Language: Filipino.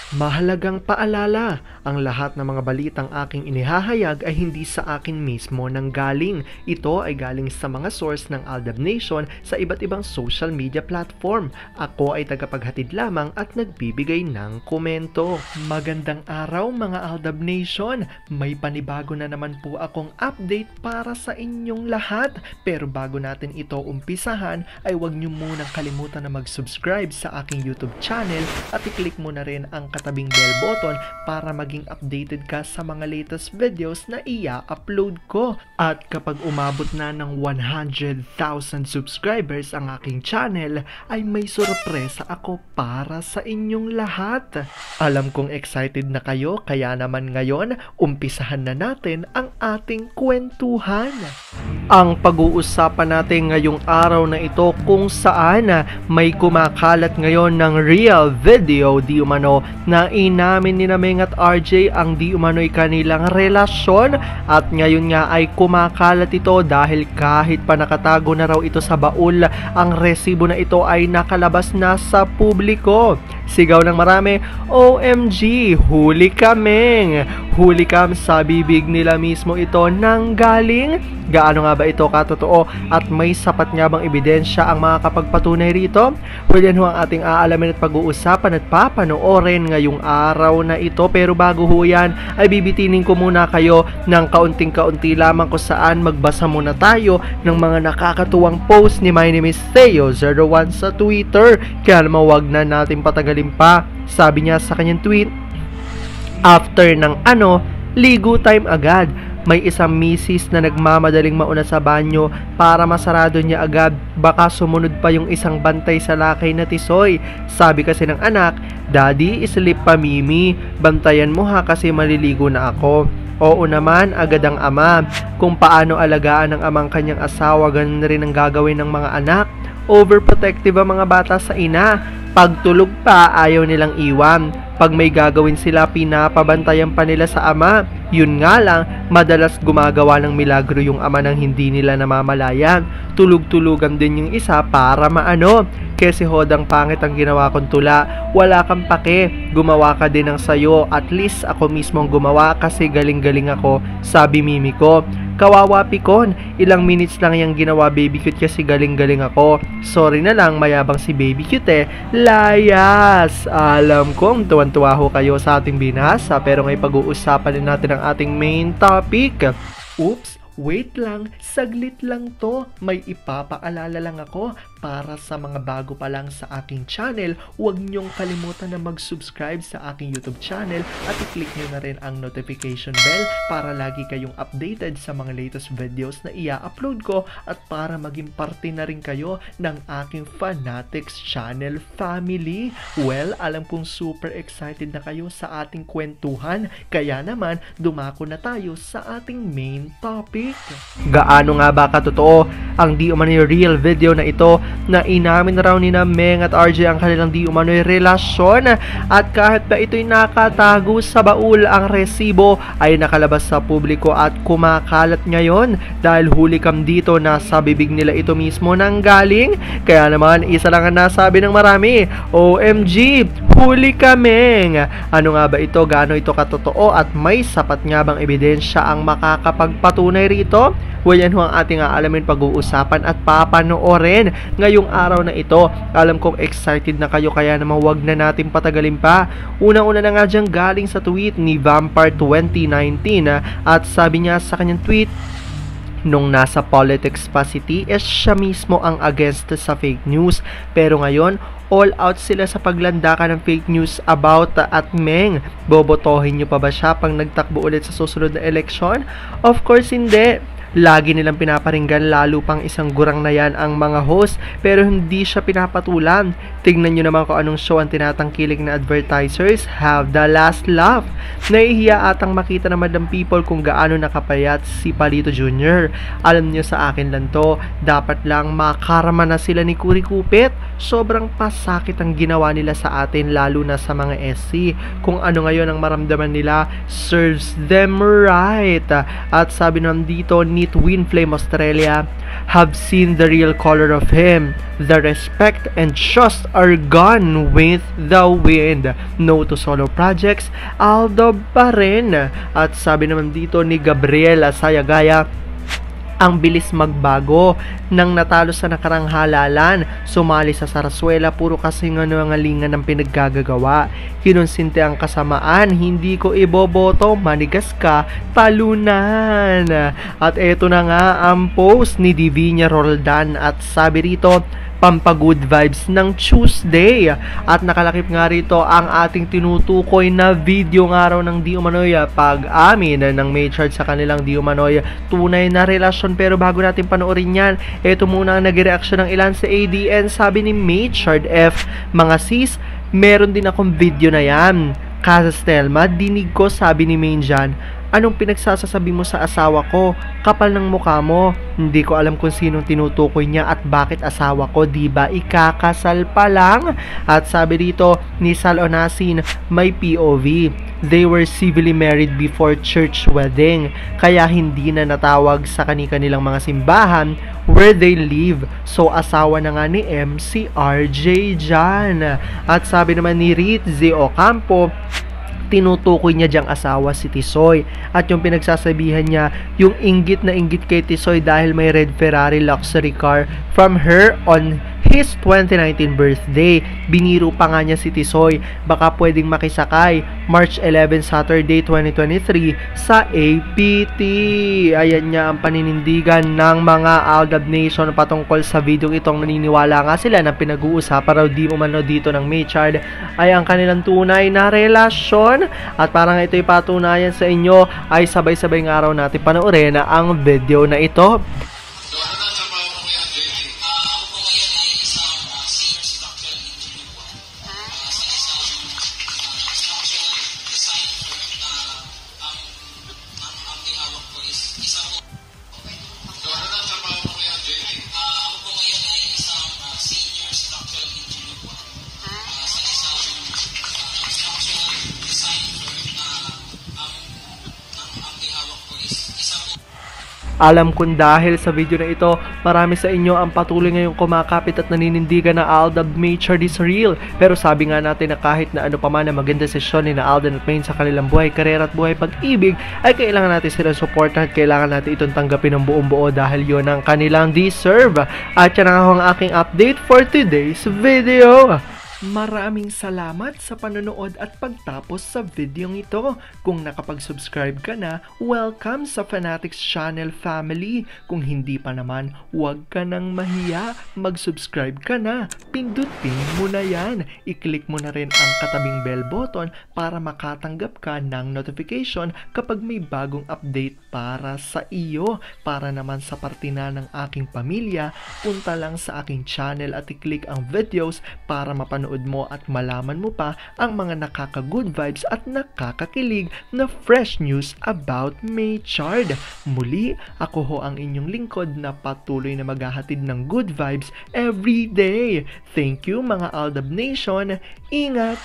Mahalagang paalala, ang lahat ng mga balitang aking inihahayag ay hindi sa akin mismo nanggaling. Ito ay galing sa mga source ng Aldab Nation sa iba't ibang social media platform. Ako ay tagapaghatid lamang at nagbibigay ng komento. Magandang araw mga Aldab Nation! May panibago na naman po akong update para sa inyong lahat. Pero bago natin ito umpisahan ay huwag niyo munang kalimutan na mag-subscribe sa aking YouTube channel at i-click mo na rin ang katabing bell button para maging updated ka sa mga latest videos na i-upload ko. At kapag umabot na ng 100,000 subscribers ang aking channel, ay may sorpresa ako para sa inyong lahat. Alam kong excited na kayo, kaya naman ngayon, umpisahan na natin ang ating kwentuhan. Ang pag-uusapan natin ngayong araw na ito kung saan may kumakalat ngayon ng real video di umano na inamin ni Meng at RJ ang di umano'y kanilang relasyon, at ngayon nga ay kumakalat ito dahil kahit pa nakatago na raw ito sa baul, ang resibo na ito ay nakalabas na sa publiko. Sigaw ng marami, OMG, huli ka Meng! Huli kam, sa bibig nila mismo ito nanggaling. Gaano nga ba ito katotoo at may sapat nga bang ebidensya ang makakapagpatunay rito? Well, yan ho ang ating aalamin at pag-uusapan at papanoorin ngayong araw na ito. Pero bago ho yan, ay bibitinin ko muna kayo ng kaunting-kaunti lamang kung saan magbasa muna tayo ng mga nakakatuwang post ni My Name is Theo01 sa Twitter. Kaya naman wag na natin patagalin pa. Sabi niya sa kanyang tweet, after ng ligo time agad. May isang misis na nagmamadaling mauna sa banyo para masarado niya agad, baka sumunod pa yung isang bantay sa lakay na tisoy. Sabi kasi ng anak, Daddy, sleep pa Mimi, bantayan mo ha kasi maliligo na ako. Oo naman, agad ang ama. Kung paano alagaan ng amang kanyang asawa, ganun rin ang gagawin ng mga anak. Overprotective ang mga bata sa ina. Pagtulog pa, ayaw nilang iwan. Pag may gagawin sila, pinapabantayan pa nila sa ama. Yun nga lang, madalas gumagawa ng milagro yung ama nang hindi nila namamalayan. Tulog-tulugan din yung isa para maano. Kasi hodang pangit ang ginawa kong tula. Wala kang pake, gumawa ka din ng sayo. At least ako mismo ang gumawa kasi galing-galing ako, sabi Mimi ko. Kawawa Pikon, ilang minutes lang yung ginawa Baby Cute kasi galing-galing ako. Sorry na lang, mayabang si Baby Cute Layas! Alam kong tuwan-tuwa ho kayo sa ating binasa, pero ngayon pag-uusapan din natin ang ating main topic. Oops! Wait lang, saglit lang to. May ipapaalala lang ako para sa mga bago pa lang sa aking channel. Huwag niyong kalimutan na mag-subscribe sa aking YouTube channel at i-click niyo na rin ang notification bell para lagi kayong updated sa mga latest videos na i-upload ko at para maging parte na rin kayo ng aking Fanatics channel family. Well, alam kong super excited na kayo sa ating kwentuhan, kaya naman dumako na tayo sa ating main topic. Gaano nga ba katotoo ang di umano'y real video na ito na inamin raw ni Meng at RJ ang kanilang di umano'y relasyon, at kahit pa ito'y nakatago sa baul, ang resibo ay nakalabas sa publiko at kumakalat ngayon dahil huli kam dito na sa bibig nila ito mismo nanggaling. Kaya naman isa lang ang nasabi ng marami, OMG, huli ka Meng! Ano nga ba ito, gaano ito katotoo at may sapat nga bang ebidensya ang makakapagpatunay rito? Well, yan ho ang ating aalamin, pag-uusapan at papanoorin ngayong araw na ito. Alam kong excited na kayo, kaya naman wag na natin patagalin pa. Unang-una na nga dyan galing sa tweet ni Vampire 2019 at sabi niya sa kanyang tweet, nung nasa politics pa si TS, siya mismo ang against sa fake news. Pero ngayon, all out sila sa paglandakan ng fake news about at Meng. Bobotohin nyo pa ba siya pang nagtakbo ulit sa susunod na eleksyon? Of course hindi. Lagi nilang pinaparinggan, lalo pang isang gurang na yan ang mga host, pero hindi siya pinapatulan. Tignan nyo naman kung anong show ang tinatangkilik na advertisers. Have the last laugh. Nahihiya atang makita naman ng people kung gaano nakapayat si Palito Jr. Alam nyo, sa akin lang to, dapat lang makarama na sila ni Kuri Kupit. Sobrang pasakit ang ginawa nila sa atin, lalo na sa mga SC. Kung ano ngayon ang maramdaman nila, serves them right. At sabi naman dito ni Init Winflame Australia have seen the real color of him. The respect and trust are gone with the wind. No to solo projects, Aldo pa rin. At sabi naman dito ni Gabriela Sayagaya, ang bilis magbago nang natalo sa nakarang halalan, sumali sa sarsuela, puro kasi ngalingan ng pinaggagawa. Kinonsinti ang kasamaan, hindi ko iboboto, manigas ka, talunan. At eto na nga ang post ni Divinia Roldan at sabi rito, pampagood vibes ng Tuesday. At nakalakip nga rito ang ating tinutukoy na video nga raw ng Di Umanoy pag-amin ng Maychard sa kanilang Di Umanoy tunay na relasyon. Pero bago natin panoorin yan, ito muna ang nag-reaction ng ilan sa ADN. Sabi ni Maychard F, mga sis, meron din akong video na yan. Casa Stelma, dinig ko, sabi ni Main dyan, anong pinagsasasabi mo sa asawa ko? Kapal ng mukha mo. Hindi ko alam kung sinong tinutukoy niya at bakit asawa ko, diba? Ikakasal pa lang. At sabi dito ni Sal Onasin, may POV. They were civilly married before church wedding. Kaya hindi na natawag sa kanilang mga simbahan where they live. So asawa na nga ni M si RJ dyan. At sabi naman ni Ritzy Ocampo, tinutukoy niya diyang asawa si Tisoy. At yung pinagsasabihan niya, yung inggit na inggit kay Tisoy dahil may red Ferrari luxury car from her on his 2019 birthday. Biniro pa nga niya si Tisoy, baka pwedeng makisakay March 11 Saturday 2023 sa APT. Ayan niya ang paninindigan ng mga Aldab Nation patungkol sa video itong naniniwala nga sila na pinag-uusapan raw di umano dito ng Maychard ay ang kanilang tunay na relasyon. At parang ito'y patunayan sa inyo ay sabay-sabay nga raw natin panoorin ang video na ito. Alam kong dahil sa video na ito, marami sa inyo ang patuloy ngayong kumakapit at naninindigan na Aldab Maychard is real. Pero sabi nga natin na kahit na ano pa man na maganda sesyon ni na Alden at Main sa kanilang buhay, karera at buhay pag-ibig, ay kailangan natin silang supportan at kailangan natin itong tanggapin ng buong buo dahil yun ang kanilang deserve. At yan ang aking update for today's video. Maraming salamat sa panonood at pagtapos sa videong ito. Kung nakapag-subscribe ka na, welcome sa Fanatics Channel family. Kung hindi pa naman, huwag ka nang mahiya. Mag-subscribe ka na. Pindutin mo na yan. I-click mo na rin ang katabing bell button para makatanggap ka ng notification kapag may bagong update para sa iyo. Para naman sa parte na ng aking pamilya, punta lang sa aking channel at i-click ang videos para mapanood mo at malaman mo pa ang mga nakaka-good vibes at nakakakilig na fresh news about Maychard. Muli, ako ho ang inyong lingkod na patuloy na maghahatid ng good vibes every day. Thank you mga Aldab Nation. Ingat!